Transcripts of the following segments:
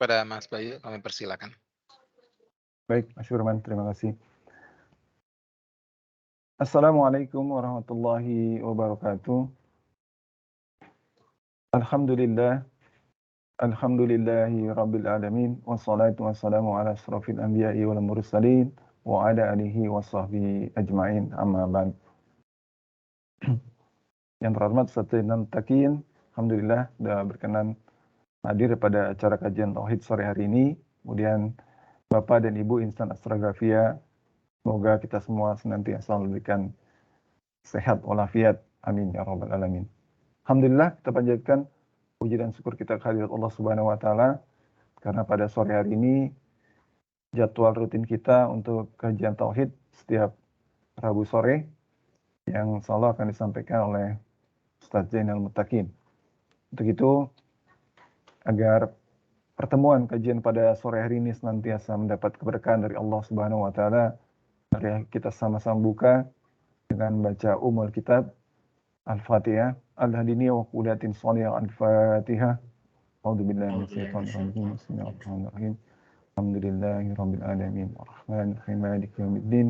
Kepada Mas Bayu kami persilakan. Baik, Mas Firman, terima kasih. Assalamualaikum warahmatullahi wabarakatuh. Alhamdulillah, alhamdulillahi rabbil alamin, wassalatu wassalamu ala asrafil anbiya'i wal mursalin, wa ala alihi wa sahbihi ajma'in, amma ba'd. Yang terhormat Ustaz Zainal Mutakin, alhamdulillah sudah berkenan hadir pada acara kajian tauhid sore hari ini. Kemudian Bapak dan Ibu insan Astrografia, semoga kita semua senantiasa diberikan sehat walafiat. Amin ya rabbal alamin. Alhamdulillah kita panjatkan puji dan syukur kita kehadirat Allah Subhanahu wa taala karena pada sore hari ini jadwal rutin kita untuk kajian tauhid setiap Rabu sore yang selalu akan disampaikan oleh Ustaz Zainal Mutakin. Untuk itu, agar pertemuan kajian pada sore hari ini senantiasa mendapat keberkahan dari Allah Subhanahu wa taala, mari kita sama-sama buka dengan baca umul kitab Al-Fatihah. Al-Hadini wa qulatin shalihah Al-Fatihah. A'udzubillahi minasyaitonir rajim. Bismillahirrahmanirrahim. Alhamdulillahirabbil alamin. Arrahmanir rahim. Maliki yaumiddin.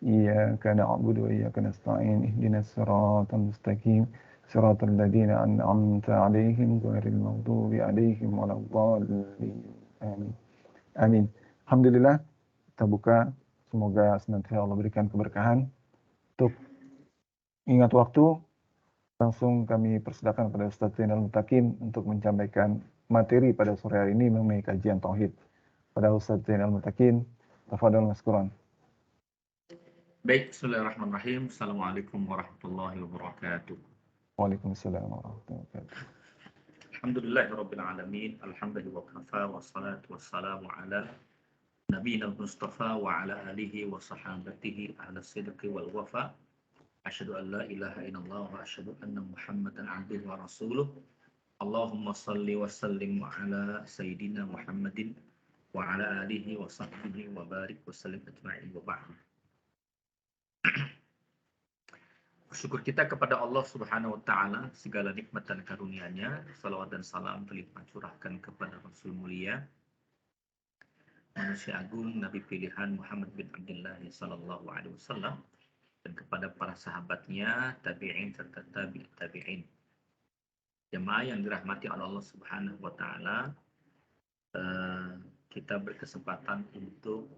Iyyaka na'budu wa iyyaka nasta'in. Ihdinas siratal mustaqim. Siratal ladzina an'amta 'alaihim ghairil maghdubi 'alaihim waladdallin. Amin. Amin. Alhamdulillah kita buka, semoga senantiasa Allah berikan keberkahan. Untuk ingat waktu, langsung kami persilakan kepada Ustaz Zainal Mutakin untuk menyampaikan materi pada sore hari ini mengenai kajian tauhid. Pada Ustaz Zainal Mutakin, tafadhol maskuran. Baik, bismillahirrahmanirrahim. Assalamualaikum warahmatullahi wabarakatuh. Waalaikumsalam warahmatullahi wabarakatuh. Alhamdulillahirabbil alamin. Alhamdulillah wa kafa wassalatu wassalamu ala nabiyina Mustafa wa ala alihi wa sahabatihi ahla sidqi wal wafa. Asyhadu an la ilaha illallah wa asyhadu anna Muhammadan abduhu wa rasuluh. Allahumma shalli wa sallim ala sayyidina Muhammadin wa ala alihi wa sahbihi wa barik wa sallim ajma'in wa ba'd. Syukur kita kepada Allah Subhanahu wa taala segala nikmat dan karunia-Nya. Salawat dan salam terlimpah curahkan kepada Rasul mulia, manusia agung, Nabi pilihan Muhammad bin Abdullah sallallahu alaihi wasallam, dan kepada para sahabatnya, tabi'in serta tabi'in. Jemaah yang dirahmati oleh Allah Subhanahu wa taala, kita berkesempatan untuk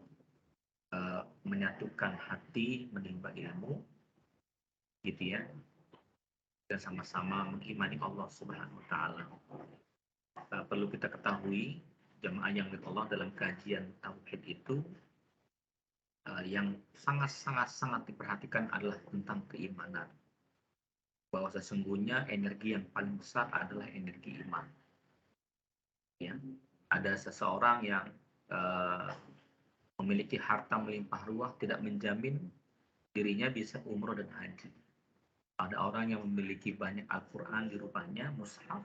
menyatukan hati menimba ilmu, gitu ya, dan sama-sama mengimani Allah Subhanahu wa taala. Perlu kita ketahui, jemaah yang dirahmati Allah, dalam kajian tauhid itu yang sangat diperhatikan adalah tentang keimanan. Bahwa sesungguhnya energi yang paling besar adalah energi iman. Ya, ada seseorang yang memiliki harta melimpah ruah tidak menjamin dirinya bisa umroh dan haji. Ada orang yang memiliki banyak Al-Quran di rumahnya, mushaf,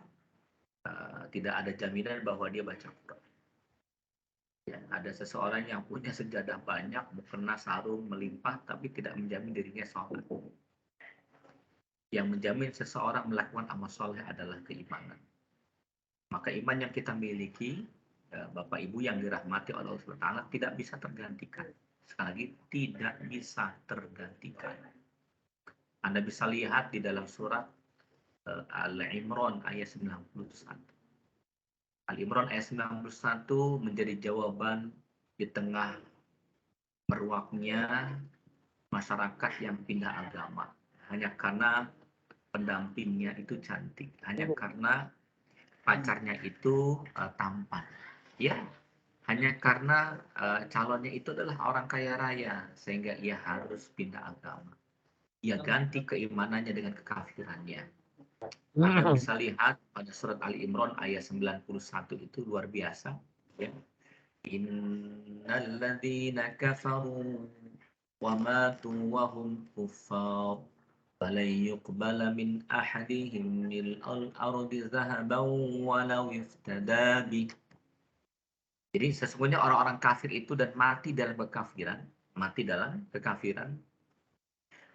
tidak ada jaminan bahwa dia baca Quran. Ya, ada seseorang yang punya sejadah banyak, mukena sarung melimpah, tapi tidak menjamin dirinya sholat. Yang menjamin seseorang melakukan amal soleh adalah keimanan. Maka iman yang kita miliki, Bapak Ibu yang dirahmati oleh Allah SWT, tidak bisa tergantikan. Sekali lagi, tidak bisa tergantikan. Anda bisa lihat di dalam surat Al-Imran ayat 91. Al-Imran ayat 91 menjadi jawaban di tengah meruaknya masyarakat yang pindah agama. Hanya karena pendampingnya itu cantik. Hanya karena pacarnya itu tampan. Ya, hanya karena calonnya itu adalah orang kaya raya. Sehingga ia harus pindah agama. Ia ganti keimanannya dengan kekafirannya. Anda bisa lihat pada surat Ali Imran ayat 91 itu luar biasa. Ya. Innal ladzina kafaru wa matu wa hum kuffar falan yuqbala min ahadihim mil'al ardi zahaban walau iftada bih. Jadi sesungguhnya orang-orang kafir itu dan mati dalam kekafiran,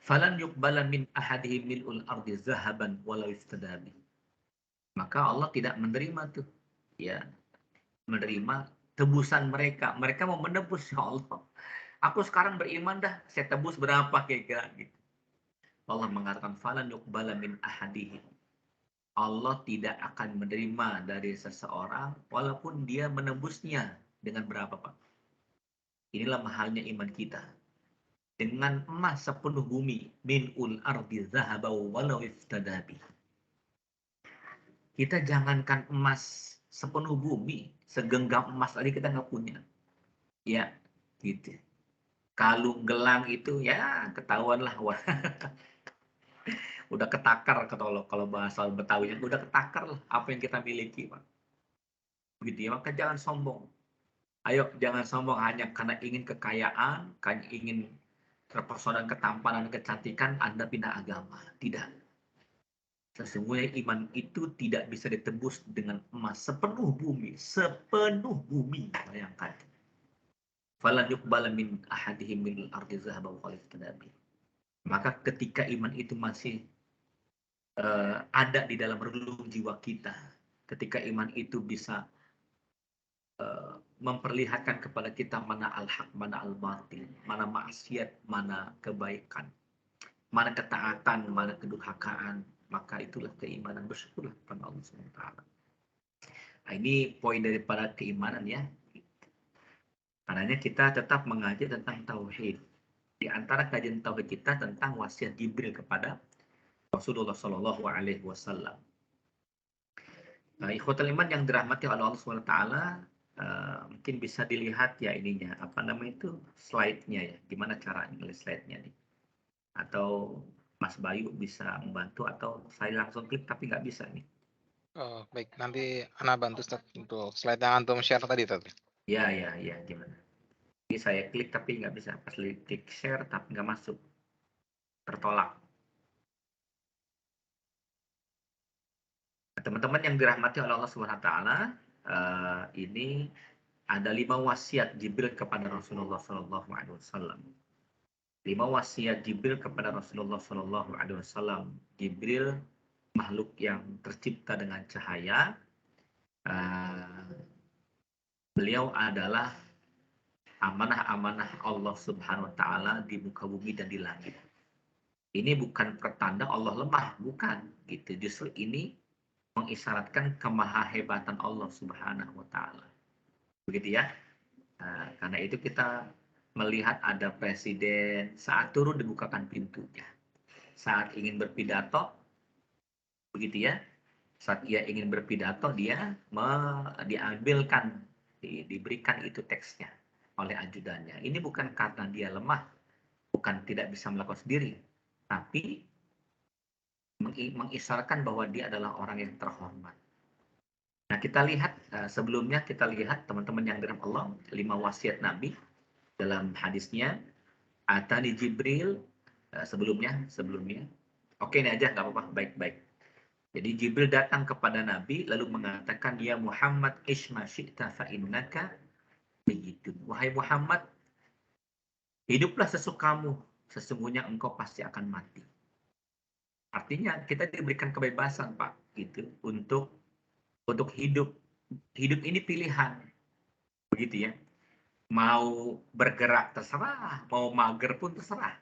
falan yuqbala min ahadihim mil'ul ardi zahaban walau iftada bih. Maka Allah tidak menerima tuh, ya, menerima tebusan mereka. Mereka mau menebus, ya Allah. Aku sekarang beriman dah, saya tebus berapa kira-kira gitu. Allah mengatakan falan yuqbala min ahadihim. Allah tidak akan menerima dari seseorang walaupun dia menebusnya dengan berapa, Pak? Inilah mahalnya iman kita. Dengan emas sepenuh bumi, minul ardi zahabau walau iftadabi. Kita jangankan emas sepenuh bumi, segenggam emas tadi kita nggak punya. Ya, gitu. Kalung gelang itu ya ketahuan lah, wah. Udah ketakar kalau bahasa Betawi udah ketakar lah apa yang kita miliki, Pak. Begitu ya, maka jangan sombong. Ayo jangan sombong hanya karena ingin kekayaan, kan ingin terpesona ketampanan, kecantikan, Anda pindah agama. Tidak. Sesungguhnya iman itu tidak bisa ditebus dengan emas sepenuh bumi, bayangkan. Falan yuqbala min ahadihim min al-ardi zahaban wa maka ketika iman itu masih ada di dalam relung jiwa kita, ketika iman itu bisa memperlihatkan kepada kita mana al-haq, mana al-batil, mana maksiat, mana kebaikan, mana ketaatan, mana kedurhakaan, maka itulah keimanan. Bersyukurlah kepada Allah SWT. Nah, ini poin daripada keimanan ya. Karena kita tetap mengaji tentang tauhid. Di antara kajian tauhid kita tentang wasiat Jibril kepada Rasulullah Shallallahu Alaihi Wasallam. Ikhwatul iman yang dirahmati oleh Allah SWT, mungkin bisa dilihat ya ininya, apa namanya itu, slide-nya ya. Gimana cara ngelihat slide-nya nih? Atau Mas Bayu bisa membantu atau saya langsung klik tapi nggak bisa nih. Oh, baik. Nanti Ana bantu Ustaz untuk slide yang antum share tadi Ustaz. Ya, gimana? Jadi saya klik tapi nggak bisa. Pas klik share tapi nggak masuk. Tertolak. Teman-teman yang dirahmati oleh Allah SWT, ini ada 5 wasiat Jibril kepada Rasulullah SAW. 5 wasiat Jibril kepada Rasulullah SAW. Jibril makhluk yang tercipta dengan cahaya. Beliau adalah amanah-amanah Allah Subhanahu Wa Taala di muka bumi dan di langit. Ini bukan pertanda Allah lemah, bukan. Gitu. Justru ini mengisyaratkan kemahahebatan Allah Subhanahu Wa Taala. Begitu ya. Karena itu kita melihat ada presiden saat turun dibukakan pintunya. Saat ingin berpidato, begitu ya. Saat ia ingin berpidato, dia diambilkan, diberikan itu teksnya oleh ajudannya. Ini bukan karena dia lemah, bukan tidak bisa melakukan sendiri, tapi mengisyaratkan bahwa dia adalah orang yang terhormat. Nah, kita lihat sebelumnya, kita lihat teman-teman yang dirahmati Allah, 5 wasiat Nabi dalam hadisnya. Atani Jibril sebelumnya. Oke, ini aja nggak apa-apa, baik-baik. Jadi Jibril datang kepada Nabi lalu mengatakan, ya Muhammad isma syi'ta fa innaka mayyitun. Wahai Muhammad, hiduplah sesukamu, sesungguhnya engkau pasti akan mati. Artinya kita diberikan kebebasan, Pak, gitu, untuk hidup. Hidup ini pilihan, begitu ya. Mau bergerak terserah, mau mager pun terserah,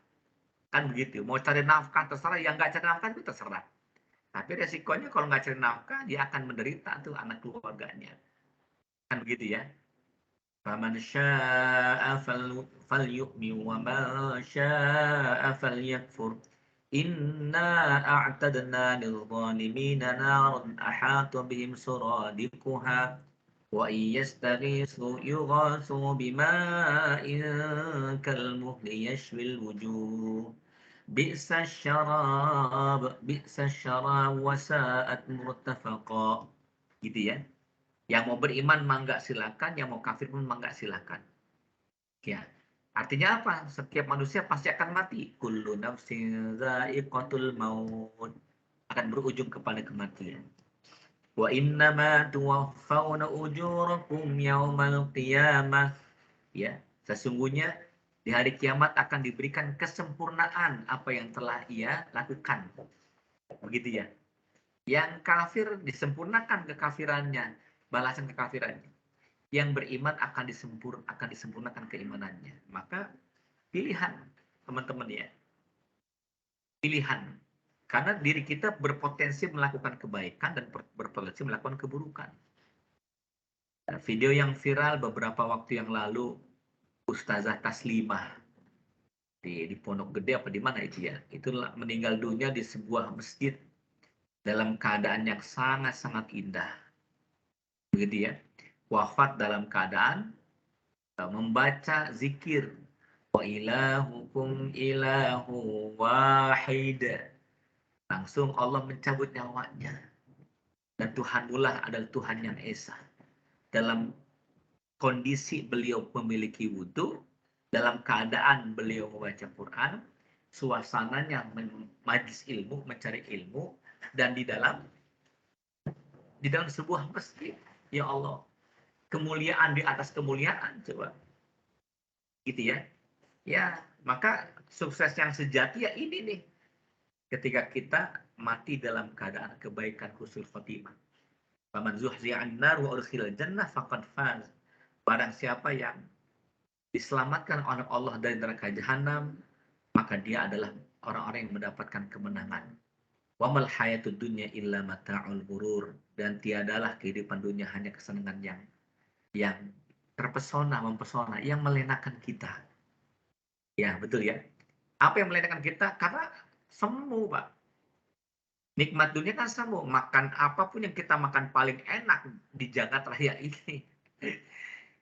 kan begitu. Mau cari nafkah terserah, yang nggak cari nafkah itu terserah. Tapi resikonya kalau nggak cari nafkah, dia akan menderita tuh anak keluarganya, kan begitu ya. Faman syaa'a falyu'min wa man syaa'a falyakfur. Inna a'tadna lil-zalimina naran ahata bihim suradiquha wa iyastaghisu yughasu bima'in kalmuhli yashwil wujuh. Bi'sa syarab wa sa'at murtafaqa. Gitu ya. Yang mau beriman mangga silakan, yang mau kafir pun mangga silakan. Ya. Artinya apa? Setiap manusia pasti akan mati. Kullu nafsin dha'iqatul maut. Akan berujung kepada kematian. Wa innama tuwaffawna ujurakum yaumal qiyamah. Ya, sesungguhnya di hari kiamat akan diberikan kesempurnaan apa yang telah ia lakukan. Begitu ya. Yang kafir disempurnakan kekafirannya, balasan kekafirannya. yang beriman akan disempurnakan keimanannya. Maka pilihan, teman-teman ya. Pilihan. Karena diri kita berpotensi melakukan kebaikan dan berpotensi melakukan keburukan. Nah, video yang viral beberapa waktu yang lalu, Ustazah Taslimah di Pondok Gede apa di mana itu ya, itu meninggal dunia di sebuah masjid dalam keadaan yang sangat-sangat indah. Begitu ya. Wafat dalam keadaan membaca zikir. Wa ilahukum ilahu wahid. Langsung Allah mencabut nyawanya. Dan Tuhanmulah adalah Tuhan yang esa. Dalam kondisi beliau memiliki wudhu, dalam keadaan beliau membaca Quran, suasananya majlis ilmu, mencari ilmu, dan di dalam sebuah masjid. Ya Allah, kemuliaan di atas kemuliaan, coba. Gitu ya. Ya, maka sukses yang sejati ya ini nih. Ketika kita mati dalam keadaan kebaikan husnul khotimah. Faman zuhziya 'anil nar wa udkhilal jannah faqad faz. Barang siapa yang diselamatkan oleh Allah dari neraka jahanam, maka dia adalah orang-orang yang mendapatkan kemenangan. Wa mal hayatud dunya illa mata'ul ghurur. Dan tiadalah kehidupan dunia hanya kesenangan yang terpesona, mempesona, yang melenakan kita. Ya, betul ya. Apa yang melenakan kita? Karena semu, Pak. Nikmat dunia kan semu. Makan apapun yang kita makan paling enak di jagat raya ini.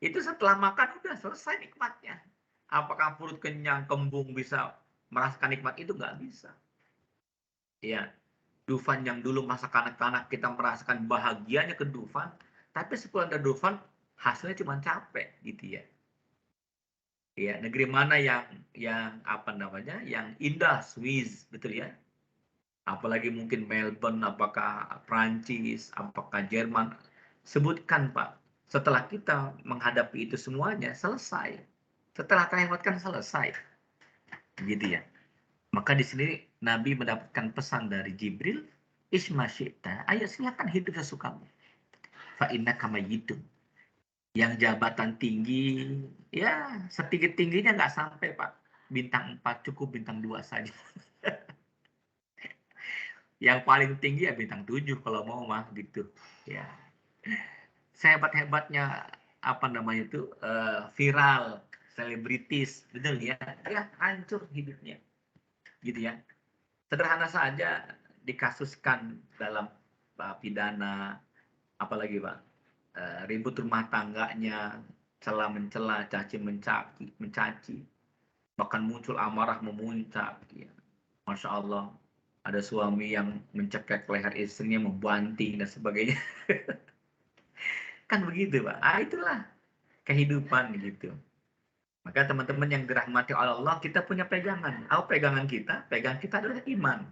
Itu setelah makan udah selesai nikmatnya. Apakah perut kenyang, kembung bisa merasakan nikmat itu? Nggak bisa. Ya, Dufan yang dulu masa kanak-kanak kita merasakan bahagianya ke Dufan, tapi sepulang dari Dufan hasilnya cuma capek gitu ya. Ya, negeri mana yang apa namanya? Yang indah, Swiss, betul ya? Apalagi mungkin Melbourne, apakah Prancis, apakah Jerman. Sebutkan, Pak. Setelah kita menghadapi itu semuanya, selesai. Setelah terlewatkan, selesai. Gitu ya. Maka di sini Nabi mendapatkan pesan dari Jibril, Isma syi'ta, ayo silakan hidup sesukamu. Fa innaka mayyitun. Yang jabatan tinggi, ya setinggi-tingginya nggak sampai, Pak. Bintang 4 cukup bintang 2 saja. Yang paling tinggi ya bintang 7 kalau mau mah gitu. Ya. Sehebat-hebatnya apa namanya itu viral, selebritis, betul ya? Ya hancur hidupnya. Gitu ya. Sederhana saja dikasuskan dalam pidana, apalagi Pak, ribut rumah tangganya, cela mencela, caci mencaci, bahkan muncul amarah memuncak. Ya. Masya Allah, ada suami yang mencekek leher istrinya, membanting dan sebagainya. Kan begitu Pak. Itulah kehidupan gitu. Maka teman-teman yang dirahmati oleh Allah, kita punya pegangan. Apa pegangan kita? Pegangan kita adalah iman.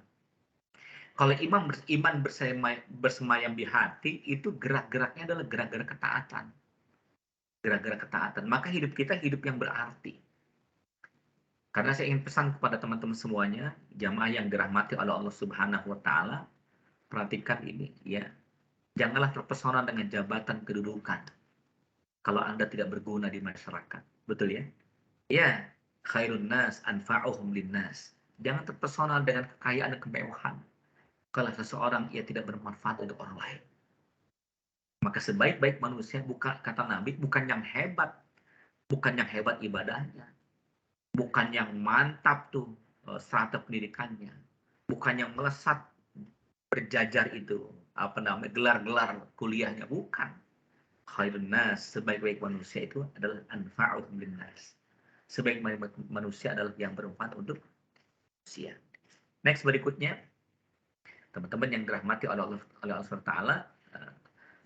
Kalau iman bersemayam di hati, itu gerak-geraknya adalah gerak-gerak ketaatan. Gerak-gerak ketaatan. Maka hidup kita hidup yang berarti. Karena saya ingin pesan kepada teman-teman semuanya, jamaah yang dirahmati oleh Allah Subhanahu wa taala, perhatikan ini ya. Janganlah terpesona dengan jabatan kedudukan kalau Anda tidak berguna di masyarakat. Betul ya? Ya, khairun nas anfa'uhum linnas. Jangan terpesona dengan kekayaan dan kemewahan kalau seseorang ia tidak bermanfaat untuk orang lain. Maka sebaik-baik manusia, bukan kata Nabi, bukan yang hebat ibadahnya, bukan yang mantap tuh strata pendidikannya, bukan yang melesat berjajar itu apa namanya gelar-gelar kuliahnya, bukan. Khairun nas, sebaik-baik manusia itu adalah anfa'uhum linnas. Sebaik-baik manusia adalah yang bermanfaat untuk manusia. Next berikutnya, teman-teman yang dirahmati oleh Allah SWT,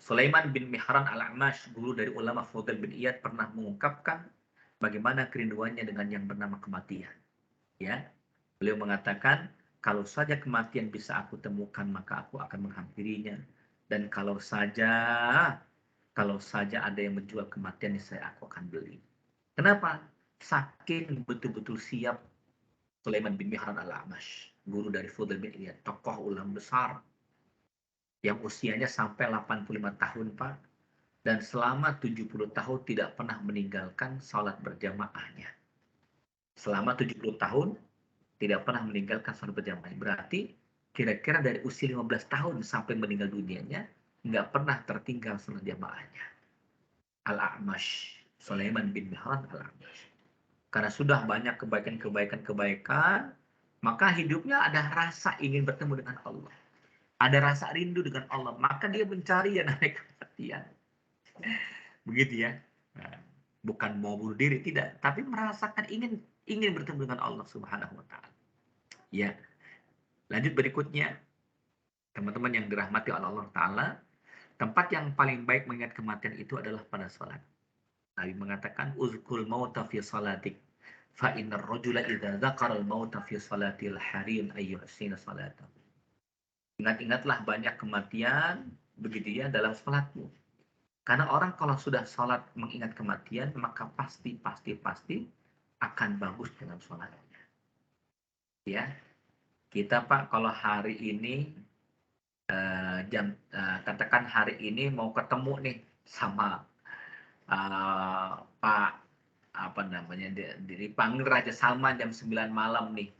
Sulaiman bin Mihran al-Amash, guru dari ulama Fudail bin Iyad, pernah mengungkapkan bagaimana kerinduannya dengan yang bernama kematian. Ya, beliau mengatakan, kalau saja kematian bisa aku temukan, maka aku akan menghampirinya. Dan kalau saja ada yang menjual kematian, saya aku akan beli. Kenapa? Saking betul-betul siap Sulaiman bin Mihran al-Amash, guru dari Fudail bin Iyad, tokoh ulama besar yang usianya sampai 85 tahun, Pak. dan selama 70 tahun tidak pernah meninggalkan sholat berjamaahnya. Selama 70 tahun tidak pernah meninggalkan sholat berjamaah. Berarti kira-kira dari usia 15 tahun sampai meninggal dunianya nggak pernah tertinggal sholat jamaahnya. Al-A'mash, Sulaiman bin Mihran Al-A'mash. Karena sudah banyak kebaikan, maka hidupnya ada rasa ingin bertemu dengan Allah. Ada rasa rindu dengan Allah. Maka dia mencari yang namanya kematian. Begitu ya. Nah, bukan mau bunuh diri, tidak. Tapi merasakan ingin bertemu dengan Allah Subhanahu wa Ta'ala. Ya. Lanjut berikutnya. Teman-teman yang dirahmati oleh Allah Ta'ala. Tempat yang paling baik mengingat kematian itu adalah pada sholat. Nabi mengatakan, uzkul mauta fi salatik. Fa innar rajula idza dzakara al-mauta fi salatil harim ayyuhsina salatahu. Ingat-ingatlah banyak kematian begitu ya dalam salatmu. Karena orang kalau sudah salat mengingat kematian maka pasti akan bagus dalam salatnya. Ya. Kita Pak kalau hari ini katakan hari ini mau ketemu nih sama Pak apa namanya dipanggil Raja Salman jam 9 malam nih.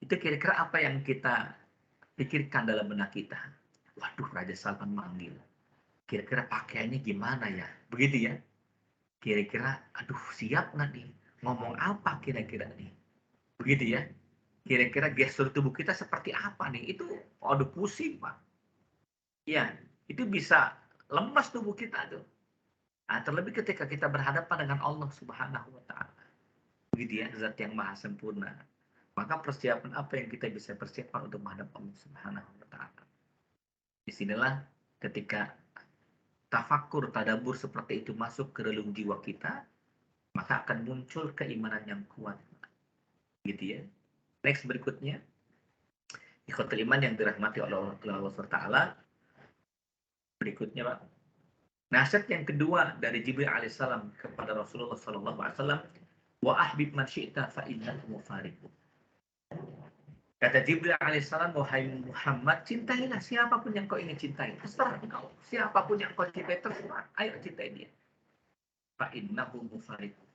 Itu kira-kira apa yang kita pikirkan dalam benak kita? Waduh, Raja Salman manggil. Kira-kira pakaiannya gimana ya? Begitu ya. Kira-kira, aduh siap nggak nih? Ngomong apa kira-kira nih? Begitu ya. Kira-kira gestur tubuh kita seperti apa nih? Itu, aduh pusing Pak. Ya, itu bisa lemas tubuh kita tuh. Nah, terlebih ketika kita berhadapan dengan Allah Subhanahu wa Ta'ala. Begitu ya, zat yang maha sempurna. Maka persiapan apa yang kita bisa persiapkan untuk menghadap Allah Subhanahu wa Ta'ala. Disinilah ketika tafakur, tadabur seperti itu masuk ke relung jiwa kita, maka akan muncul keimanan yang kuat. Gitu ya. Next berikutnya, ikhwatul iman yang dirahmati oleh Allah Ta'ala. Berikutnya Pak. Nasihat yang kedua dari Jibril alaihissalam kepada Rasulullah SAW, wa ahbib man syi'ta fa innahu mufariqu. Kata Jibril alaihissalam, wahai Muhammad, cintailah siapapun yang kau ingin cintai. Terserah engkau. Siapapun yang kau cintai, terserah. Ayo cintai dia. Fa innahu mufariqu.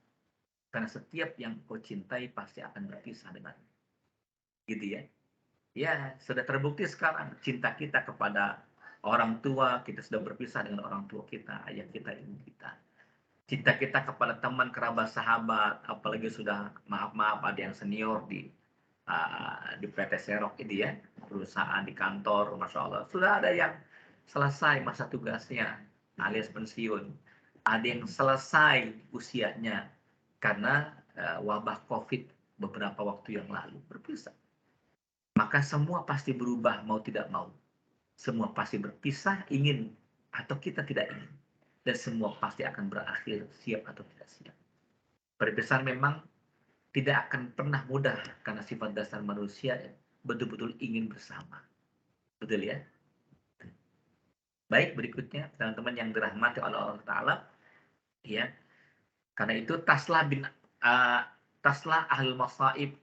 Karena setiap yang kau cintai pasti akan berpisah dengannya. Gitu ya. Ya, sudah terbukti sekarang cinta kita kepada orang tua, kita sudah berpisah dengan orang tua kita, ayah kita, ibu kita. Cinta kita kepada teman, kerabat, sahabat, apalagi sudah maaf-maaf ada yang senior di PT Serok ini ya, perusahaan di kantor, Masya Allah. Sudah ada yang selesai masa tugasnya, alias pensiun. Ada yang selesai usianya karena wabah COVID beberapa waktu yang lalu berpisah. Maka semua pasti berubah mau tidak mau. Semua pasti berpisah, ingin atau kita tidak ingin. Dan semua pasti akan berakhir, siap atau tidak siap. Perpisahan memang tidak akan pernah mudah karena sifat dasar manusia betul-betul ingin bersama. Betul ya? Baik, berikutnya teman-teman yang dirahmati oleh Allah Ta'ala, ya. Karena itu tasliyah ahlul masaib,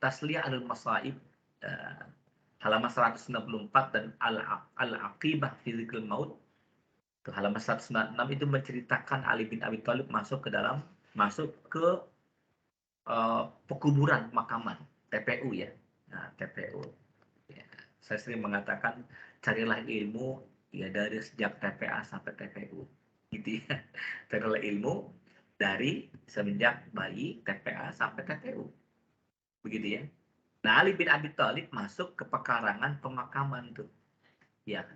halaman 194 dan al-aqibah fi dzikril maut. Halaman 196 itu menceritakan Ali bin Abi Thalib masuk ke pekuburan pemakaman, TPU ya. Nah, TPU. Ya. Saya sering mengatakan carilah ilmu ya dari sejak TPA sampai TPU. Gitu ya. Carilah ilmu dari semenjak bayi TPA sampai TPU. Begitu ya. Nah, Ali bin Abi Thalib masuk ke pekarangan pemakaman tuh. Ya.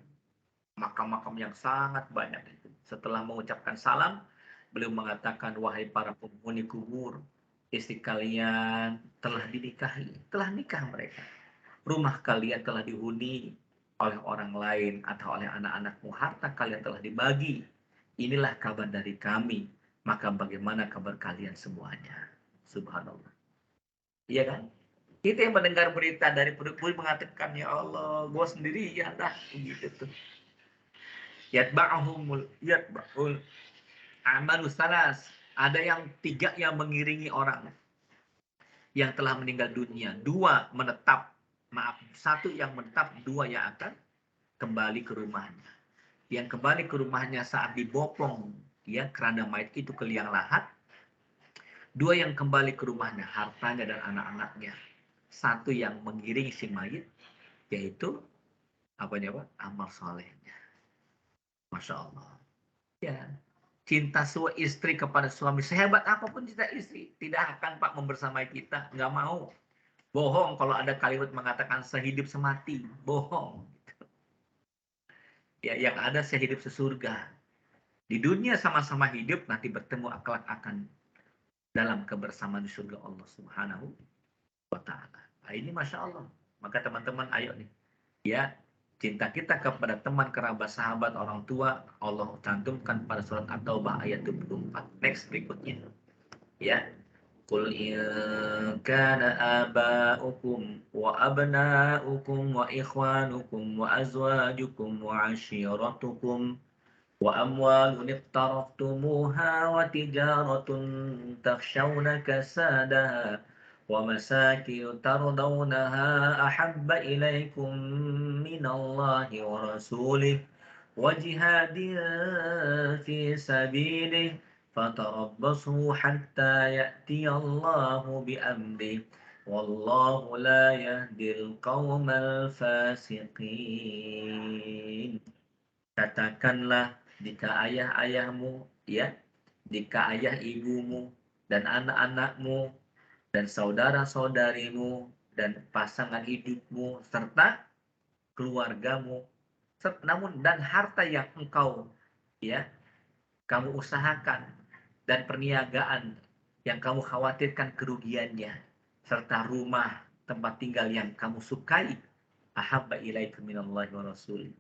Makam-makam yang sangat banyak itu. Setelah mengucapkan salam, beliau mengatakan, wahai para penghuni kubur, istri kalian telah dinikahi, telah nikah mereka. Rumah kalian telah dihuni oleh orang lain atau oleh anak-anakmu, harta kalian telah dibagi. Inilah kabar dari kami, maka bagaimana kabar kalian semuanya? Subhanallah. Iya kan? Kita yang mendengar berita dari penduduk mengatakan, ya Allah, gue sendiri ya dah, gitu tuh. Yatba'ul amalu salas. Ada yang 3 yang mengiringi orang yang telah meninggal dunia. 2 menetap. 1 yang menetap, 2 yang akan kembali ke rumahnya. Yang kembali ke rumahnya saat dibopong ya keranda mayat itu ke liang lahat. 2 yang kembali ke rumahnya, hartanya dan anak-anaknya. 1 yang mengiringi si mayit, yaitu apanya Pak? Amal solehnya. Masya Allah. Ya, cinta istri kepada suami, sehebat apapun cinta istri, tidak akan Pak membersamai kita, nggak mau. Bohong kalau ada kalimat mengatakan sehidup semati, bohong. Ya, yang ada sehidup sesurga. Di dunia sama-sama hidup, nanti bertemu akhlak akan dalam kebersamaan di surga Allah Subhanahu wa Ta'ala. Nah, ini Masya Allah. Maka teman-teman, ayo nih. Ya, cinta kita kepada teman, kerabat, sahabat, orang tua, Allah cantumkan pada surat At-Taubah ayat 24. Next berikutnya. Ya. Qul in kana aba'ukum wa abna'ukum wa ikhwanukum wa azwajukum wa ashiratukum wa amwalun iqtaraftumuha wa tijaratun takhshawna kasadaha wa masakin tardawnaha ahabba ilaykum minallahi wa rasulih wa jihadin fi sabilih fatarabbasu hatta ya'tiyallahu bi'amrih wallahu la yahdil qawmal fasiqin. Katakanlah jika ayah-ayahmu, ya, jika ayah ibumu dan anak-anakmu dan saudara-saudarimu dan pasangan hidupmu serta keluargamu, namun dan harta yang engkau, ya, kamu usahakan dan perniagaan yang kamu khawatirkan kerugiannya serta rumah tempat tinggal yang kamu sukai, ahabba ilaikum minallahi wa rasulih,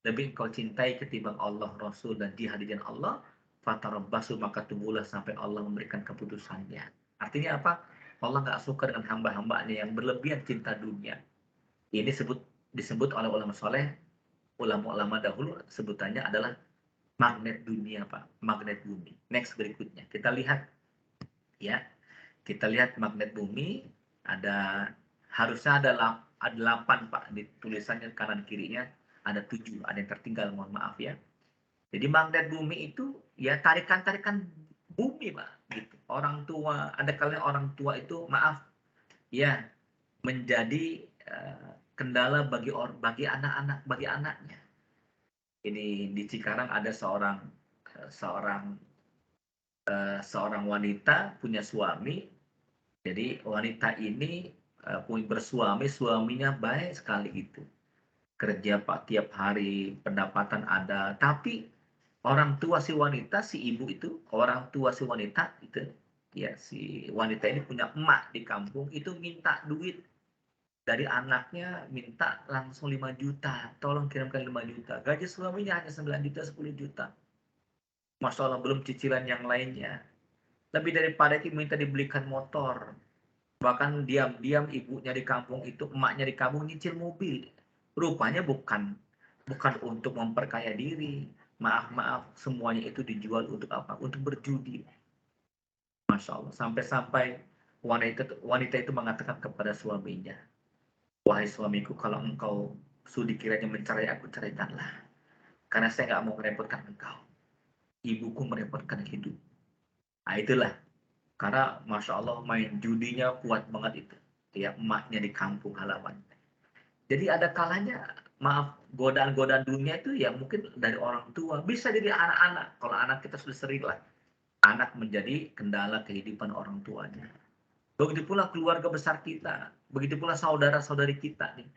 lebih engkau cintai ketimbang Allah, Rasul, dan jihad di jalan Allah, fatarabbasu, maka tunggulah sampai Allah memberikan keputusannya. Artinya apa? Allah nggak suka dengan hamba-hambanya yang berlebihan cinta dunia. Ini disebut oleh ulama soleh, ulama-ulama dahulu sebutannya adalah magnet dunia, Pak, magnet bumi. Next berikutnya, kita lihat, ya, kita lihat magnet bumi harusnya ada 8 Pak, di tulisannya kanan kirinya ada 7, ada yang tertinggal, mohon maaf ya. Jadi magnet bumi itu ya tarikan-tarikan bumi Pak, gitu. Orang tua, ada kalanya orang tua itu maaf ya menjadi kendala bagi anak-anak, bagi anaknya. Ini di Cikarang ada seorang wanita punya suami. Jadi wanita ini bersuami, suaminya baik sekali gitu. Kerja Pak tiap hari, pendapatan ada, tapi orang tua si wanita, si ibu itu, orang tua si wanita itu, ya si wanita ini punya emak di kampung itu minta duit dari anaknya, minta langsung 5 juta, tolong kirimkan 5 juta. Gaji suaminya hanya 9 juta, 10 juta. Masya Allah, belum cicilan yang lainnya. Lebih daripada itu minta dibelikan motor. Bahkan diam-diam ibunya di kampung itu, emaknya di kampung nyicil mobil. Rupanya bukan untuk memperkaya diri. Maaf, semuanya itu dijual untuk apa? Untuk berjudi. Masya Allah. Sampai-sampai wanita itu mengatakan kepada suaminya, wahai suamiku, kalau engkau sudi kiranya mencerai aku, ceraikanlah. Karena saya nggak mau merepotkan engkau. Ibuku merepotkan hidup. Nah itulah. Karena Masya Allah main judinya kuat banget itu. Ya, emaknya di kampung halaman. Jadi ada kalanya, maaf, godaan-godaan dunia itu ya mungkin dari orang tua. Bisa jadi anak-anak. Kalau anak kita sudah sering lah. Anak menjadi kendala kehidupan orang tuanya. Begitu pula keluarga besar kita. Begitu pula saudara-saudari kita nih.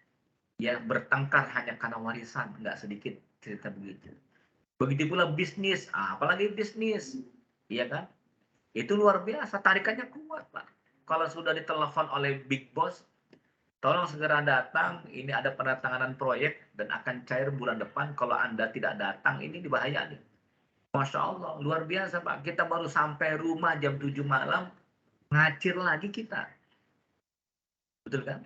Ya bertengkar hanya karena warisan. Nggak sedikit cerita begitu. Begitu pula bisnis. Apalagi bisnis. Iya kan? Itu luar biasa. Tarikannya kuat Pak. Kalau sudah ditelepon oleh Big Boss, tolong segera datang, ini ada penandatanganan proyek dan akan cair bulan depan. Kalau Anda tidak datang, ini dibahaya nih. Masya Allah, luar biasa Pak. Kita baru sampai rumah jam 7 malam, ngacir lagi kita. Betul kan?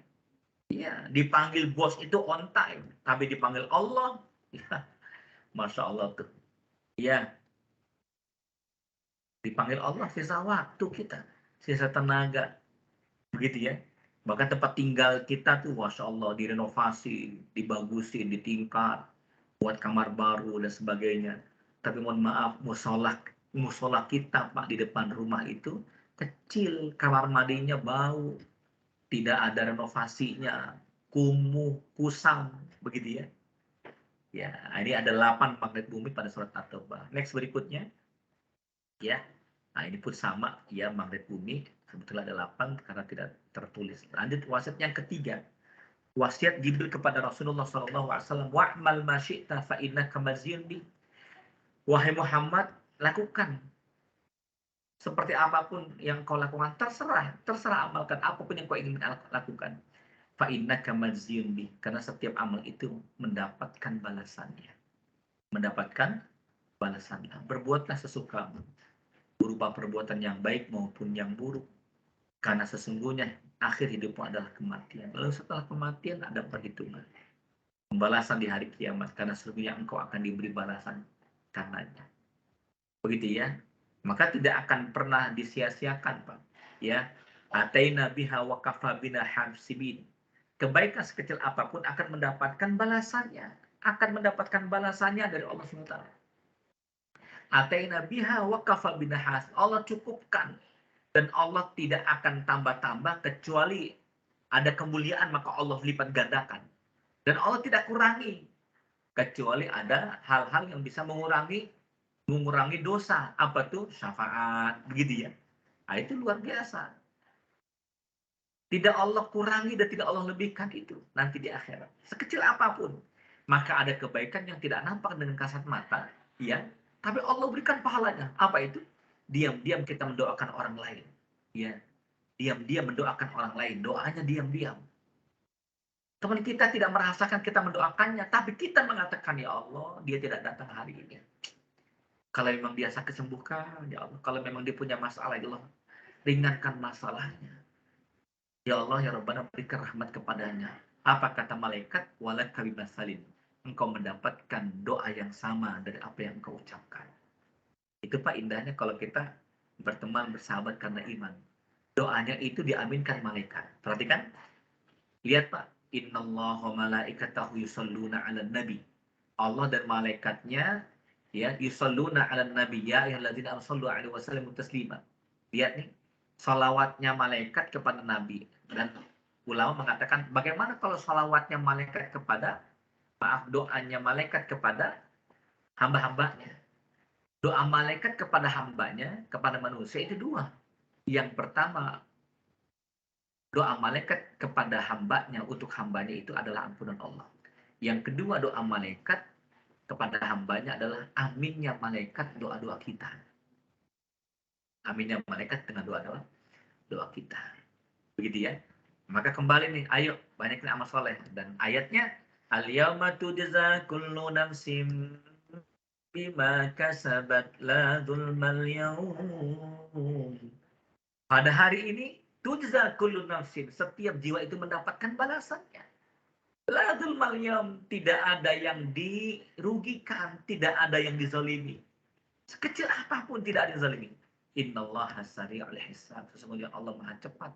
Iya, dipanggil bos itu on time. Tapi dipanggil Allah, ya, Masya Allah tuh. Iya, dipanggil Allah, sisa waktu kita, sisa tenaga. Begitu ya. Bahkan tempat tinggal kita tuh, Masya Allah, direnovasi, dibagusin, ditingkat, buat kamar baru dan sebagainya. Tapi mohon maaf, musola kita Pak di depan rumah itu kecil, kamar mandinya bau, tidak ada renovasinya, kumuh, kusam, begitu ya. Ya, ini ada 8 magnet bumi pada surat At-Taubah. Next berikutnya, ya. Nah, ini pun sama, ya, magnet bumi. Sebetulnya ada 8 karena tidak tertulis. Lanjut wasiat yang ketiga. Wasiat Jibril kepada Rasulullah SAW. Wa'mal ma syi'ta fa innaka mazyun bi. Wahai Muhammad, lakukan seperti apapun yang kau lakukan, terserah amalkan apapun yang kau ingin lakukan. Fa innaka mazyun bi, karena setiap amal itu mendapatkan balasannya. Mendapatkan balasannya. Berbuatlah sesukamu, berupa perbuatan yang baik maupun yang buruk. Karena sesungguhnya akhir hidupmu adalah kematian. Lalu setelah kematian ada perhitungan. Pembalasan di hari kiamat. Karena sesungguhnya engkau akan diberi balasan karenanya. Begitu ya. Maka tidak akan pernah disia-siakan, Pak. Ya. Ataina biha wa kafa bina habsibin. Kebaikan sekecil apapun akan mendapatkan balasannya. Akan mendapatkan balasannya dari Allah SWT. Ataina biha wa kafa bina has. Allah cukupkan. Dan Allah tidak akan tambah-tambah kecuali ada kemuliaan maka Allah lipat gandakan. Dan Allah tidak kurangi kecuali ada hal-hal yang bisa mengurangi dosa. Apa tuh? Syafaat, begitu ya. Nah, itu luar biasa. Tidak Allah kurangi dan tidak Allah lebihkan itu nanti di akhirat. Sekecil apapun. Maka ada kebaikan yang tidak nampak dengan kasat mata, ya. Tapi Allah berikan pahalanya. Apa itu? Diam-diam kita mendoakan orang lain. Ya, diam-diam mendoakan orang lain. Doanya diam-diam. Teman kita tidak merasakan kita mendoakannya, tapi kita mengatakan, ya Allah, dia tidak datang hari ini. Kalau memang dia sakit, sembuhkan, ya Allah. Kalau memang dia punya masalah, ya Allah, ringankan masalahnya. Ya Allah, ya Rabbana, berikan rahmat kepadanya. Apa kata malaikat? Walaka bimasalin. Engkau mendapatkan doa yang sama dari apa yang engkau ucapkan. Itu Pak indahnya kalau kita berteman, bersahabat karena iman. Doanya itu diaminkan malaikat. Perhatikan. Lihat Pak. Innallaha malaikatahu yusalluna 'alan nabi. Allah dan malaikatnya ya yusalluna 'alan nabi ya ayyuhalladzina amanu shallu 'alaihi wasallimu taslima. Lihat nih, salawatnya malaikat kepada nabi, dan ulama mengatakan bagaimana kalau salawatnya malaikat kepada doanya malaikat kepada hamba-hambanya. Doa malaikat kepada hambanya, kepada manusia itu dua. Yang pertama, doa malaikat kepada hambanya untuk hambanya itu adalah ampunan Allah. Yang kedua, doa malaikat kepada hambanya adalah aminnya malaikat doa-doa kita. Aminnya malaikat dengan doa kita. Begitu ya. Maka kembali nih, ayo banyaknya amal soleh. Dan ayatnya, al-yawma tujza kullu nafsin bima kasabat la dzulmal yawm. Pada hari ini, tujza kullu nafsin, setiap jiwa itu mendapatkan balasannya. La dzulmal yawm, tidak ada yang dirugikan, tidak ada yang dizalimi. Sekecil apapun tidak ada yang zalimi. Innallaha sari'ul hisab. Sesungguhnya Allah Maha cepat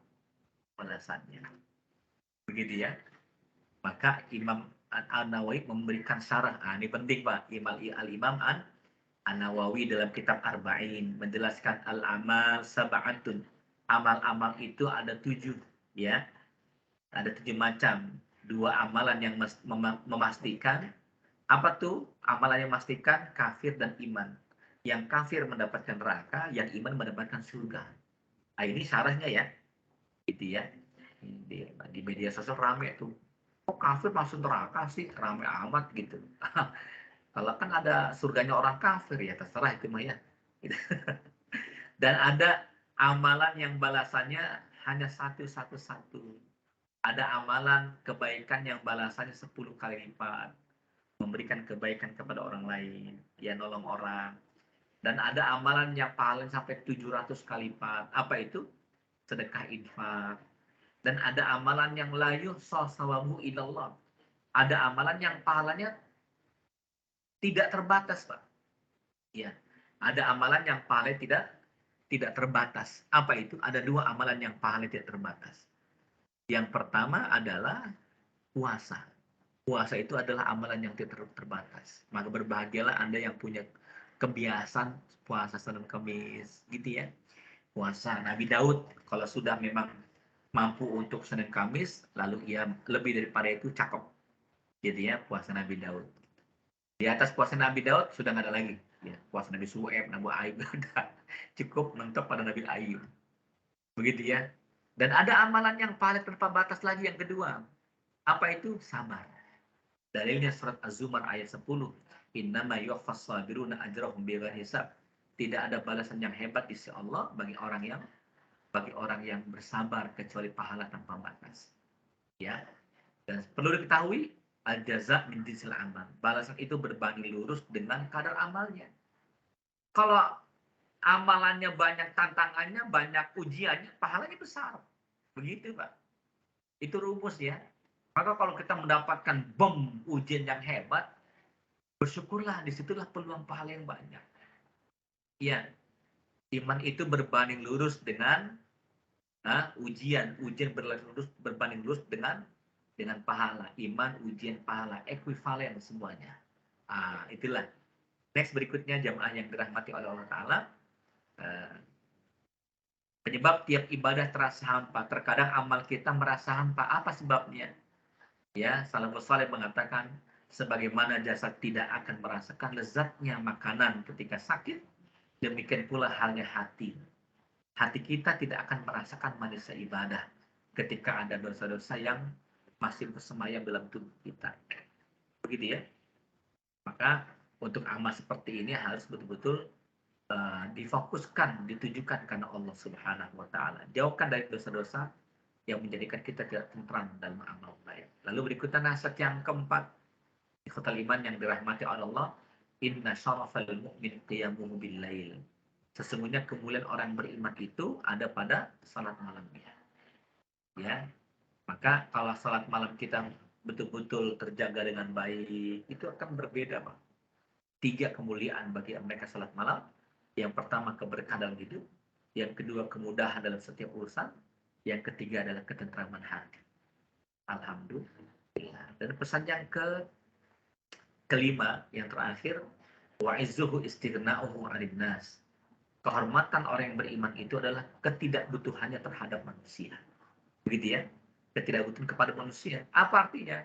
balasannya. Begitu ya. Maka Imam An-Nawawi memberikan syarah. Ini penting Pak. Al-Imam An-Nawawi dalam kitab Arba'in menjelaskan al-amal sab'atun. Amal-amal itu ada 7, ya. Ada 7 macam. 2 amalan yang memastikan. Apa tuh? Amalan yang memastikan kafir dan iman. Yang kafir mendapatkan neraka, yang iman mendapatkan surga. Nah, ini syarahnya ya. Gitu ya. Di media sosial rame tuh. Kok kafir masuk neraka sih? Rame amat gitu. Kalau kan ada surganya orang kafir ya terserah itu mah ya. Dan ada amalan yang balasannya hanya satu. Ada amalan kebaikan yang balasannya 10 kali lipat. Memberikan kebaikan kepada orang lain. Ya nolong orang. Dan ada amalan yang pahalanya sampai 700 kali lipat. Apa itu? Sedekah infak. Dan ada amalan yang layu sawabu ilallah. Ada amalan yang pahalanya tidak terbatas, Pak. Ya. Ada amalan yang pahalanya tidak terbatas. Apa itu? Ada 2 amalan yang pahalanya tidak terbatas. Yang pertama adalah puasa. Puasa itu adalah amalan yang tidak terbatas. Maka berbahagialah Anda yang punya kebiasaan puasa Senin Kamis gitu ya. Puasa Nabi Daud kalau sudah memang mampu untuk Senin Kamis, lalu ia lebih daripada itu cakep. Jadi ya puasa Nabi Daud. Di atas puasa Nabi Daud sudah nggak ada lagi. Ya, puasa Nabi Su'aib, Nabi Ayub udah cukup mentok pada Nabi Ayub. Begitu ya. Dan ada amalan yang paling tanpa batas lagi yang kedua. Apa itu? Sabar. Dalilnya surat Az-Zumar ayat 10. Innama yuwaffas sabiruna ajrahum bighairi hisab. Tidak ada balasan yang hebat di sisi Allah bagi orang yang bersabar kecuali pahala tanpa batas. Ya. Dan perlu diketahui al-jaza min jinsil amal. Balasan itu berbanding lurus dengan kadar amalnya. Kalau amalannya banyak tantangannya, banyak ujiannya, pahalanya besar. Begitu, Pak. Itu rumus ya. Maka kalau kita mendapatkan bom ujian yang hebat, bersyukurlah, disitulah peluang pahala yang banyak. Iya, iman itu berbanding lurus dengan ujian berbanding lurus dengan pahala. Iman, ujian, pahala, ekuivalen semuanya. Itulah. Next berikutnya jamaah yang dirahmati oleh Allah Ta'ala. Penyebab tiap ibadah terasa hampa. Terkadang amal kita merasa hampa. Apa sebabnya? Ya, Salafus Saleh mengatakan, sebagaimana jasad tidak akan merasakan lezatnya makanan ketika sakit, demikian pula halnya hati. Hati kita tidak akan merasakan manisnya ibadah ketika ada dosa-dosa yang masih bersemayam dalam tubuh kita. Begitu ya. Maka untuk amal seperti ini harus betul-betul difokuskan, ditujukan karena Allah Subhanahu wa Ta'ala. Jauhkan dari dosa-dosa yang menjadikan kita tidak tentram dalam amal baik. Lalu berikutnya nasihat yang keempat, ikhwatal iman yang dirahmati oleh Allah, inna syarafal mu'min qiyamuhu bil lail. Sesungguhnya kemuliaan orang beriman itu ada pada salat malamnya. Ya. Maka kalau salat malam kita betul-betul terjaga dengan baik, itu akan berbeda, Pak. 3 kemuliaan bagi mereka salat malam. Yang pertama keberkahan dalam hidup, yang kedua kemudahan dalam setiap urusan, yang ketiga adalah ketentraman hati. Alhamdulillah. Dan pesan yang kelima, yang terakhir, wa izzuhu istighna'uhu 'anil nas. Kehormatan orang yang beriman itu adalah ketidakbutuhannya terhadap manusia. Begitu ya? Ketidakbutuhan kepada manusia. Apa artinya?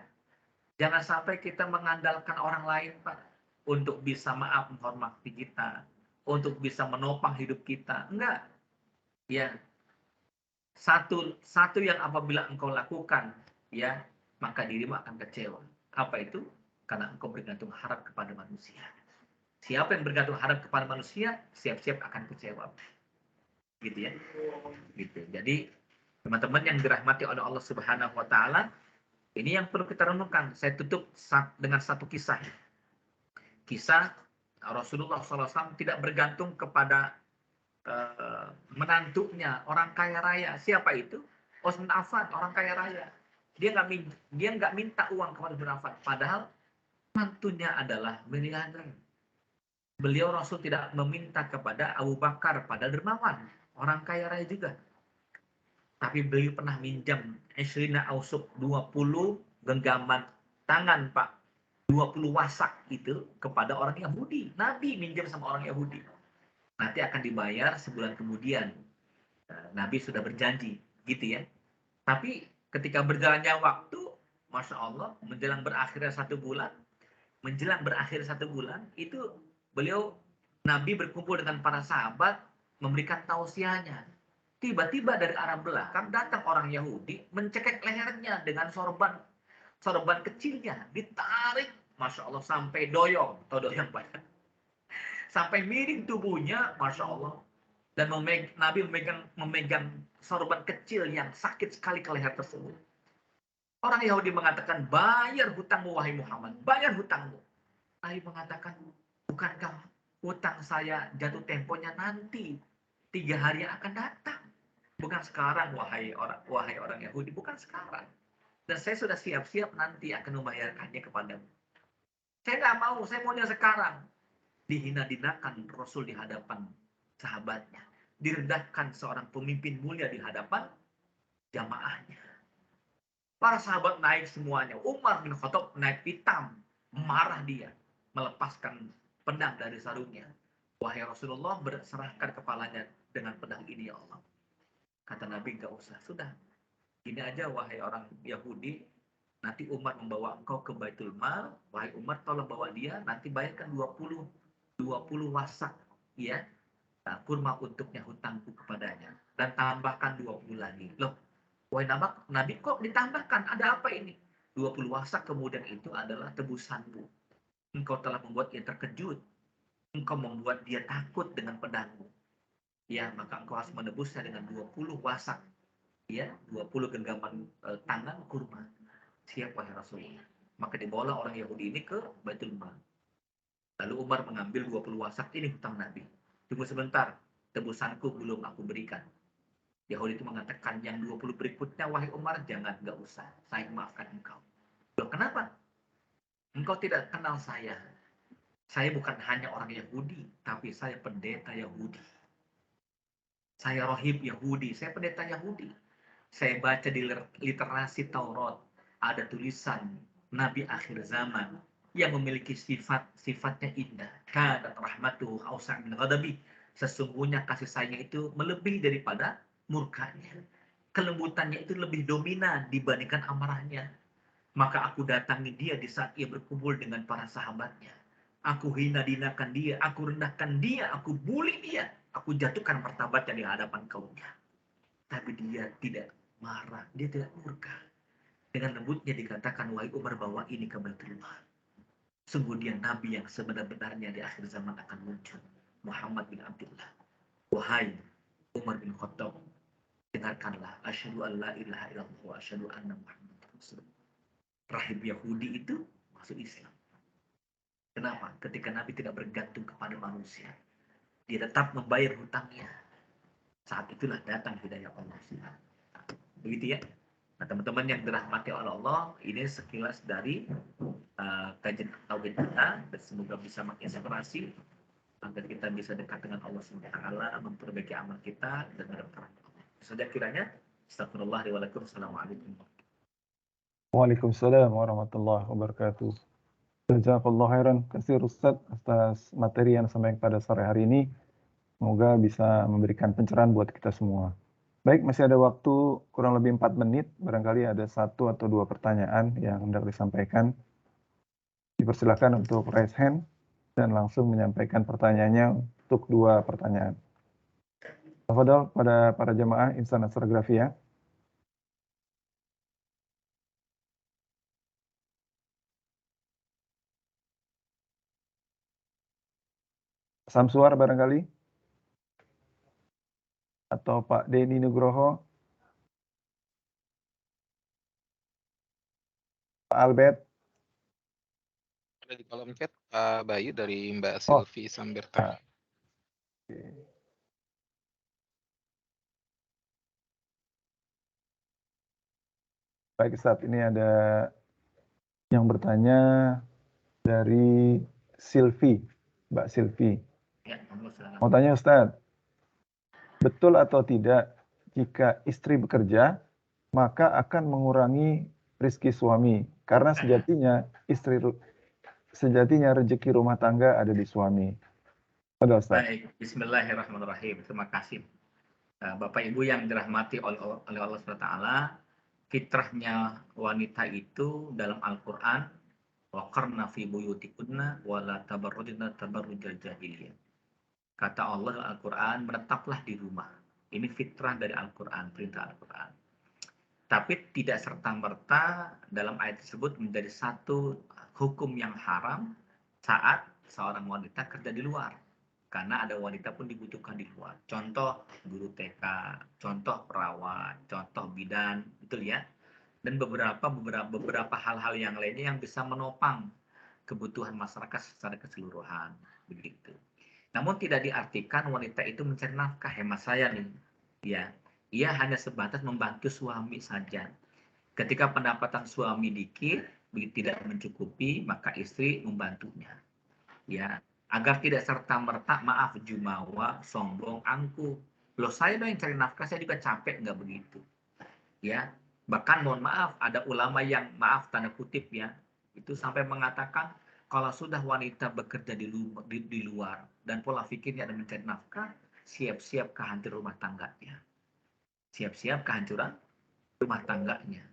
Jangan sampai kita mengandalkan orang lain, Pak, untuk bisa menghormati kita, untuk bisa menopang hidup kita. Enggak. Ya, satu yang apabila engkau lakukan, ya, maka dirimu akan kecewa. Apa itu? Karena engkau bergantung harap kepada manusia. Siapa yang bergantung harap kepada manusia, siap-siap akan kecewa. Gitu ya. Gitu. Jadi, teman-teman yang dirahmati oleh Allah Subhanahu wa Ta'ala, ini yang perlu kita renungkan. Saya tutup dengan satu kisah. Kisah Rasulullah SAW tidak bergantung kepada menantunya, orang kaya raya. Siapa itu? Utsman Affan, orang kaya raya. Dia nggak minta uang kepada Utsman Affan, padahal mantunya adalah miliarder. Beliau Rasul tidak meminta kepada Abu Bakar, pada dermawan, orang kaya raya juga. Tapi beliau pernah minjam Isrina Ausuk 20 genggaman tangan, Pak. 20 wasak itu kepada orang Yahudi. Nabi minjam sama orang Yahudi. Nanti akan dibayar sebulan kemudian. Nabi sudah berjanji, gitu ya. Tapi ketika berjalannya waktu, Masya Allah, menjelang berakhir 1 bulan, itu beliau, Nabi berkumpul dengan para sahabat, memberikan tausiahnya. Tiba-tiba dari arah belakang datang orang Yahudi, mencekek lehernya dengan sorban kecilnya, ditarik, Masya Allah, sampai doyong, atau doyong banyak. Sampai miring tubuhnya, Masya Allah. Dan Nabi memegang sorban kecil yang sakit sekali ke leher tersebut. Orang Yahudi mengatakan, bayar hutangmu wahai Muhammad, bayar hutangmu. Nabi mengatakan, bukankah hutang saya jatuh temponya nanti 3 hari yang akan datang? Bukan sekarang, wahai orang Yahudi, bukan sekarang. Dan saya sudah siap-siap nanti akan membayarkannya kepadamu. Saya nggak mau, saya maunya sekarang. Dihina-dinakan Rasul di hadapan sahabatnya. Direndahkan seorang pemimpin mulia di hadapan jamaahnya. Para sahabat naik semuanya. Umar bin Khattab naik hitam. Marah dia. Melepaskan pedang dari sarungnya. Wahai Rasulullah, berserahkan kepalanya dengan pedang ini ya Allah. Kata Nabi, nggak usah, sudah. Ini aja wahai orang Yahudi, nanti Umar membawa engkau ke Baitul Mal, wahai Umar tolong bawa dia, nanti bayarkan 20 wasak ya, kurma untuknya hutangku kepadanya, dan tambahkan 20 lagi. Loh, wahai Nabi kok ditambahkan, ada apa ini? 20 wasak kemudian itu adalah tebusanmu. Engkau telah membuat dia terkejut, engkau membuat dia takut dengan pedangmu. Ya, maka engkau harus menebusnya dengan 20 wasak. Ya, 20 genggaman tangan kurma. Siap wahai Rasulullah. Maka dibawalah orang Yahudi ini ke Baitul Mal. Lalu Umar mengambil 20 wasak ini hutang Nabi. Tunggu sebentar, tebusanku belum aku berikan. Yahudi itu mengatakan yang 20 berikutnya, wahai Umar, jangan, nggak usah. Saya maafkan engkau. Loh, kenapa? Engkau tidak kenal saya. Saya bukan hanya orang Yahudi, tapi saya pendeta Yahudi. Saya rohib Yahudi, saya pendeta Yahudi. Saya baca di literasi Taurat, ada tulisan Nabi akhir zaman yang memiliki sifatnya indah. Kanat rahmatuhu awsa' min ghadabi. Sesungguhnya kasih sayangnya itu melebihi daripada murkanya. Kelembutannya itu lebih dominan dibandingkan amarahnya. Maka aku datangi dia di saat ia berkumpul dengan para sahabatnya. Aku hina-dinakan dia, aku rendahkan dia, aku bully dia, aku jatuhkan martabatnya di hadapan kaumnya. Tapi dia tidak marah, dia tidak murka. Dengan lembutnya dikatakan, wahai Umar, bawa ini ke Baitul Mal. Sungguh dia Nabi yang sebenar-benarnya di akhir zaman akan muncul. Muhammad bin Abdullah. Wahai Umar bin Khattab, dengarkanlah. Asyhadu an la ilaha illallah wa asyhadu anna Muhammad Rasulullah. Rahib Yahudi itu masuk Islam. Kenapa? Ketika Nabi tidak bergantung kepada manusia. Dia tetap membayar hutangnya. Saat itulah datang hidayah Allah. Begitu ya. Nah, teman-teman yang dirahmati oleh Allah, ini sekilas dari kajian tauhid kita, dan semoga bisa menginspirasi agar kita bisa dekat dengan Allah SWT, memperbaiki amal kita dan mendapatkan Allah. Saja kiranya. Astagfirullah wa lakum. Assalamualaikum. Waalaikumsalam warahmatullahi wabarakatuh. Jazakallahu khairan kasir Ustaz atas materi yang disampaikan pada sore hari ini. Semoga bisa memberikan pencerahan buat kita semua. Baik, masih ada waktu kurang lebih 4 menit. Barangkali ada 1 atau 2 pertanyaan yang hendak disampaikan. Dipersilakan untuk raise hand dan langsung menyampaikan pertanyaannya untuk 2 pertanyaan. Tafadhol pada para jemaah Insan Astrographia. Samsuar barangkali? Atau Pak Denny Nugroho? Pak Albert? Ada di kolom chat Pak Bayu dari Mbak Oh. Silvi Samberta. Oke. Baik Ustaz, ini ada yang bertanya dari Silvi, Mbak Silvi. Ya, Mau tanya Ustaz, betul atau tidak jika istri bekerja, maka akan mengurangi rezeki suami? Karena sejatinya rezeki rumah tangga ada di suami. Pada Ustaz. Baik, bismillahirrahmanirrahim. Terima kasih. Bapak Ibu yang dirahmati oleh Allah SWT, fitrahnya wanita itu dalam Al-Quran, waqarna fi buyutikunna wala tabarrujna tabarrujal jahiliyah. Kata Allah dalam Al-Quran, menetaplah di rumah. Ini fitrah dari Al-Quran, perintah Al-Quran. Tapi tidak serta-merta dalam ayat tersebut menjadi satu hukum yang haram saat seorang wanita kerja di luar. Karena ada wanita pun dibutuhkan di luar. Contoh guru TK, contoh perawat, contoh bidan, betul ya. Dan beberapa hal-hal yang lainnya yang bisa menopang kebutuhan masyarakat secara keseluruhan, begitu. Namun tidak diartikan wanita itu mencari nafkah, hemat saya nih, ya. Ia hanya sebatas membantu suami saja. Ketika pendapatan suami dikit, tidak mencukupi, maka istri membantunya, ya. Agar tidak serta-merta, maaf, jumawa, sombong, angkuh. Loh, saya dong yang cari nafkah, saya juga capek, nggak begitu. Ya, bahkan mohon maaf, ada ulama yang, maaf, tanda kutip ya, itu sampai mengatakan, kalau sudah wanita bekerja di luar, dan pola pikirnya adalah mencari nafkah, siap-siap kehancuran rumah tangganya. Siap-siap kehancuran rumah tangganya.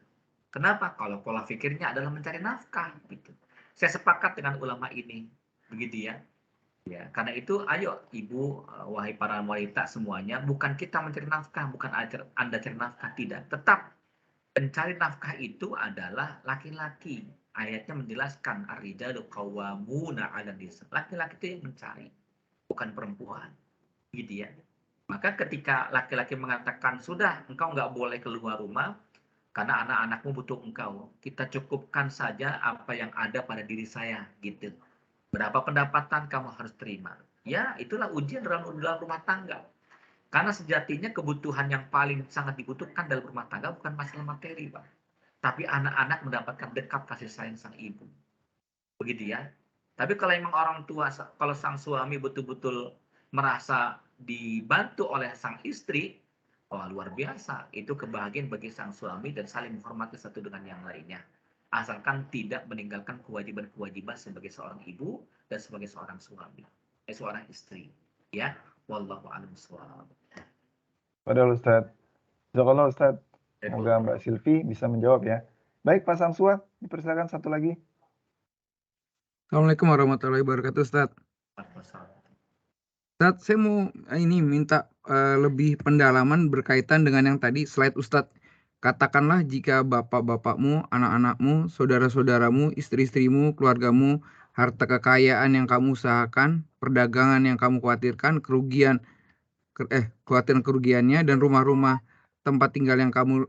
Kenapa? Kalau pola pikirnya adalah mencari nafkah, gitu. Saya sepakat dengan ulama ini, begitu ya. Ya, karena itu, ayo ibu, wahai para wanita semuanya, bukan kita mencari nafkah, bukan Anda cari nafkah, tidak. Tetap pencari nafkah itu adalah laki-laki. Ayatnya menjelaskan ar-rijalu qawwamuna 'alan nisa. Laki-laki itu yang mencari, bukan perempuan, gitu ya. Maka ketika laki-laki mengatakan, sudah, engkau nggak boleh keluar rumah, karena anak-anakmu butuh engkau. Kita cukupkan saja apa yang ada pada diri saya, gitu. Berapa pendapatan kamu harus terima. Ya, itulah ujian dalam rumah tangga. Karena sejatinya kebutuhan yang paling sangat dibutuhkan dalam rumah tangga bukan masalah materi, Pak. Tapi anak-anak mendapatkan dekat kasih sayang sang ibu. Begitu ya. Tapi kalau memang orang tua, kalau sang suami betul-betul merasa dibantu oleh sang istri, oh luar biasa. Itu kebahagiaan bagi sang suami dan saling menghormati satu dengan yang lainnya. Asalkan tidak meninggalkan kewajiban-kewajiban sebagai seorang ibu dan sebagai seorang suami, seorang istri. Ya, wallahu a'lam bishawab. Padahal Ustadz. Jazakallah Ustadz. Semoga Mbak Silvi bisa menjawab ya. Baik Pak Samsua, dipersilakan satu lagi. Assalamualaikum warahmatullahi wabarakatuh, Ustadz. Ustadz, saya mau ini minta lebih pendalaman berkaitan dengan yang tadi slide Ustadz. Katakanlah jika bapak-bapakmu, anak-anakmu, saudara-saudaramu, istri-istrimu, keluargamu, harta kekayaan yang kamu usahakan, perdagangan yang kamu khawatirkan, kekhawatiran kerugiannya, dan rumah-rumah tempat tinggal yang kamu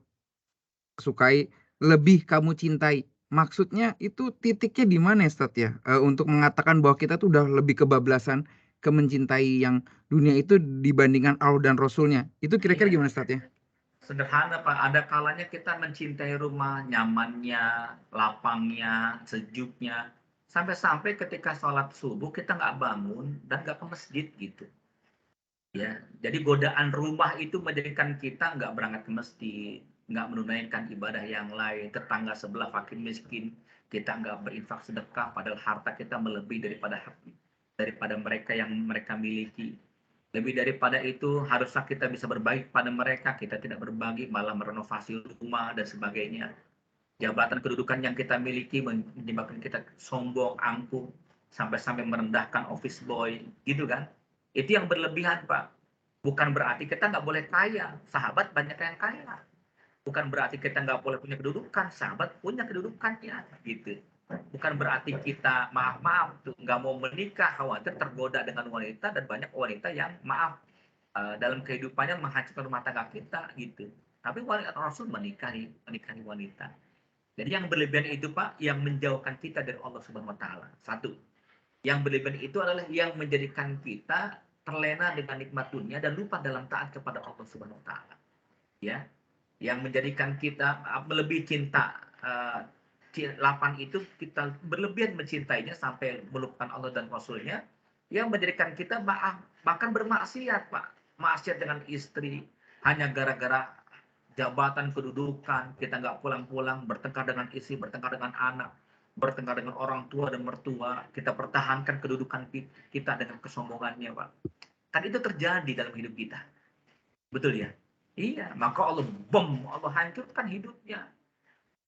sukai, lebih kamu cintai. Maksudnya itu titiknya di mana ya, Ustadz ya? Untuk mengatakan bahwa kita tuh udah lebih kebablasan ke mencintai yang dunia itu dibandingkan Allah dan Rasulnya. Itu kira-kira gimana, Ustadz ya? Sederhana Pak, ada kalanya kita mencintai rumah, nyamannya, lapangnya, sejuknya. Sampai-sampai ketika sholat subuh kita nggak bangun dan nggak ke masjid gitu. Ya, jadi godaan rumah itu menjadikan kita nggak berangkat ke masjid, nggak menunaikan ibadah yang lain, tetangga sebelah fakir miskin, kita nggak berinfak sedekah, padahal harta kita melebihi daripada mereka yang mereka miliki. Lebih daripada itu, harusnya kita bisa berbagi kepada mereka, kita tidak berbagi, malah merenovasi rumah dan sebagainya. Jabatan kedudukan yang kita miliki menyebabkan kita sombong, angkuh, sampai-sampai merendahkan office boy, gitu kan? Itu yang berlebihan, Pak. Bukan berarti kita nggak boleh kaya. Sahabat banyak yang kaya. Bukan berarti kita nggak boleh punya kedudukan. Sahabat punya kedudukannya, gitu. Bukan berarti kita maaf nggak mau menikah, khawatir tergoda dengan wanita, dan banyak wanita yang dalam kehidupannya menghancurkan rumah tangga kita, gitu. Tapi Rasul menikahi wanita. Jadi yang berlebihan itu Pak, yang menjauhkan kita dari Allah Subhanahu Wa Taala. Satu. Yang berlebihan itu adalah yang menjadikan kita terlena dengan nikmat dunia dan lupa dalam taat kepada Allah Subhanahu Wa Taala. Ya, yang menjadikan kita melebihi cinta lapan itu, kita berlebihan mencintainya sampai melupakan Allah dan Rasulnya, yang menjadikan kita bahkan bermaksiat Pak. Maksiat dengan istri hanya gara-gara jabatan kedudukan, kita nggak pulang-pulang, bertengkar dengan istri, bertengkar dengan anak, bertengkar dengan orang tua dan mertua, kita pertahankan kedudukan kita dengan kesombongannya Pak. Kan itu terjadi dalam hidup kita. Betul ya? Iya, maka Allah hancurkan hidupnya.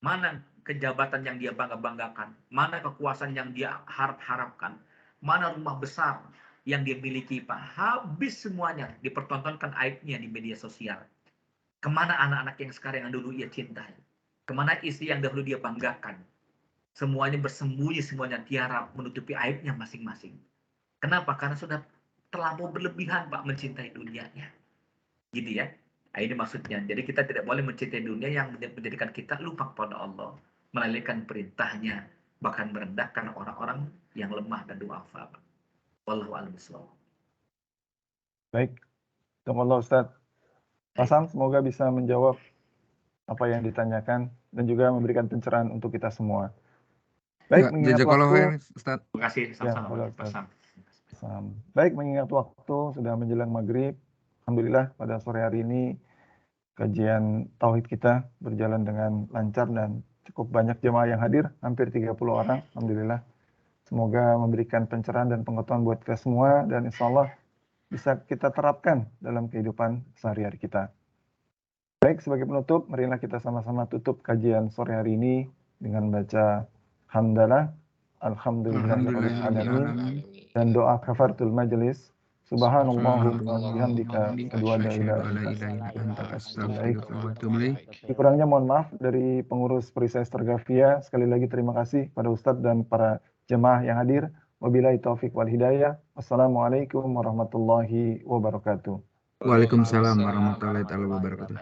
Mana kejabatan yang dia bangga-banggakan, mana kekuasaan yang dia harap-harapkan, mana rumah besar yang dia miliki Pak. Habis semuanya, dipertontonkan aibnya di media sosial. Kemana anak-anak yang sekarang yang dulu ia cintai? Kemana istri yang dahulu dia banggakan? Semuanya bersembunyi, semuanya tiarap, menutupi aibnya masing-masing. Kenapa? Karena sudah terlalu berlebihan Pak mencintai dunianya. Gitu ya. Nah, ini maksudnya. Jadi kita tidak boleh mencintai dunia yang menjadikan kita lupa kepada Allah, melalaikan perintahnya, bahkan merendahkan orang-orang yang lemah dan duafa. Wallahu a'lam bishawab. Baik. Jazakallah Ustadz. Pak Sam, semoga bisa menjawab apa yang ditanyakan dan juga memberikan pencerahan untuk kita semua. Baik, mengingat waktu. Ustadz. Terima kasih sama-sama Pak Sam. Baik, mengingat waktu sudah menjelang maghrib. Alhamdulillah pada sore hari ini kajian tauhid kita berjalan dengan lancar dan cukup banyak jemaah yang hadir, hampir 30 orang. Alhamdulillah. Semoga memberikan pencerahan dan pengetahuan buat kita semua dan insya Allah bisa kita terapkan dalam kehidupan sehari-hari kita. Baik, sebagai penutup, marilah kita sama-sama tutup kajian sore hari ini dengan baca hamdalah, alhamdulillahirabbil alamin, dan doa kafaratul majelis. Subhanallahumma bihamdika asyhadu an la ilaha illa anta astaghfiruka wa atubu ilaik. Kurangnya mohon maaf dari pengurus Perisai Astrografia. Sekali lagi terima kasih pada Ustadz dan para jemaah yang hadir. Wabillahi taufik wal hidayah. Wassalamualaikum warahmatullahi wabarakatuh. Waalaikumsalam warahmatullahi wabarakatuh.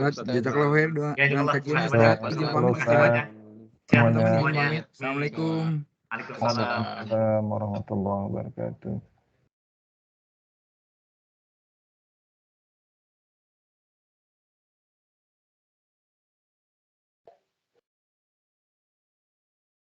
Ustaz, jazakallahu khair doa Ya, dengan insyaallah. kajian Terima Ustaz. kasih Izin banyak. pamit Terima kasih Ustaz. banyak. Sehat Semuanya. semuanya. Assalamualaikum. Waalaikumsalam. Waalaikumsalam warahmatullahi wabarakatuh.